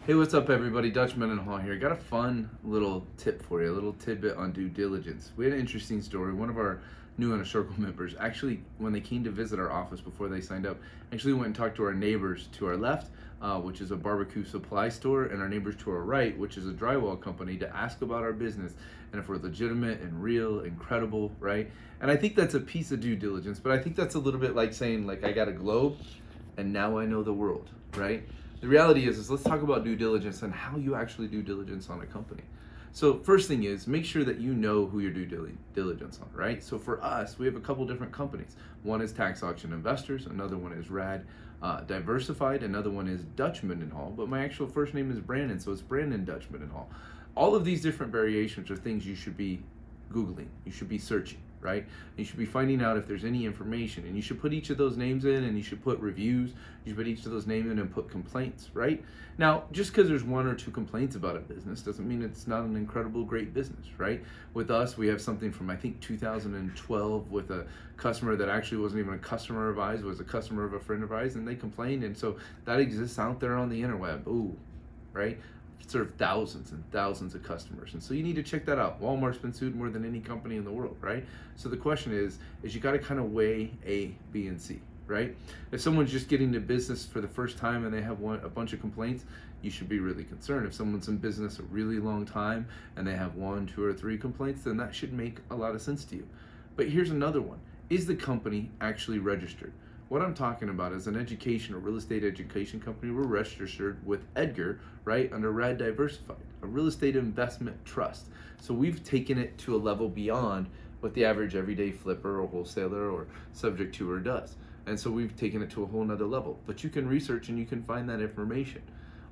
Hey, what's up, everybody? Dutch Mendenhall here. Got a fun little tip for you, a little tidbit on due diligence. We had an interesting story. One of our new Inner Circle members actually, when they came to visit our office before they signed up, actually went and talked to our neighbors to our left, which is a barbecue supply store, and our neighbors to our right, which is a drywall company, to ask about our business and if we're legitimate and real and credible, right? And I think that's a piece of due diligence, but I think that's a little bit like saying, like, I got a globe and now I know the world, right? The reality is let's talk about due diligence and how you actually do diligence on a company. So first thing is, make sure that you know who you're due diligence on, right? So for us, we have a couple different companies. One is Tax Auction Investors, another one is Rad Diversified, another one is Dutch Mendenhall, but my actual first name is Brandon, so it's Brandon Dutch Mendenhall. All of these different variations are things you should be Googling, you should be searching, right? You should be finding out if there's any information, and you should put each of those names in, and you should put reviews, you should put each of those names in and put complaints, right? Now, just because there's one or two complaints about a business doesn't mean it's not an incredible, great business, right? With us, we have something from, I think, 2012 with a customer that actually wasn't even a customer of ours, was a customer of a friend of ours, and they complained, and so that exists out there on the interweb. Ooh, right? Serve thousands and thousands of customers, and so you need to check that out. Walmart's been sued more than any company in the world, right? So the question is you got to kind of weigh A, B, and C, right? If someone's just getting into business for the first time and they have a bunch of complaints, you should be really concerned. If someone's in business a really long time and they have 1, 2, or 3 complaints, then that should make a lot of sense to you. But here's another one: is the company actually registered? What I'm talking about is an education or real estate education company. We're registered with Edgar, right, under Rad Diversified, a real estate investment trust. So we've taken it to a level beyond what the average everyday flipper or wholesaler or subject to does. And so we've taken it to a whole nother level. But you can research and you can find that information.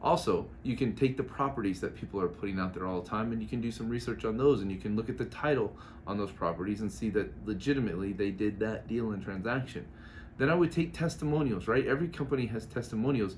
Also, you can take the properties that people are putting out there all the time and you can do some research on those, and you can look at the title on those properties and see that legitimately they did that deal and transaction. Then I would take testimonials, right? Every company has testimonials,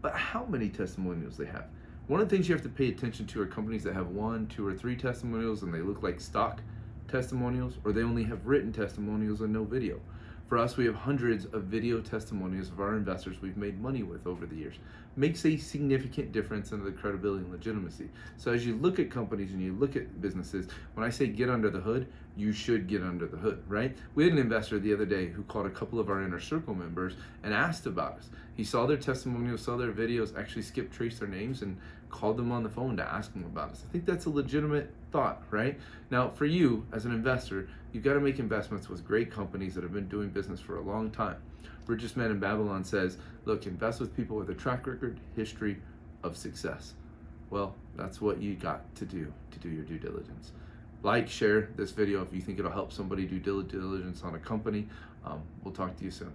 but how many testimonials they have? One of the things you have to pay attention to are companies that have 1, 2, or 3 testimonials and they look like stock testimonials, or they only have written testimonials and no video. For us, we have hundreds of video testimonials of our investors we've made money with over the years. Makes a significant difference in the credibility and legitimacy. So as you look at companies and you look at businesses, when I say get under the hood, you should get under the hood, right? We had an investor the other day who called a couple of our Inner Circle members and asked about us. He saw their testimonials, saw their videos, actually skip traced their names and called them on the phone to ask them about us. I think that's a legitimate thought, right? Now, for you as an investor, you've got to make investments with great companies that have been doing business for a long time. Richest Man in Babylon says, look, invest with people with a track record, history of success. Well, that's what you got to do your due diligence. Like, share this video if you think it'll help somebody do due diligence on a company. We'll talk to you soon.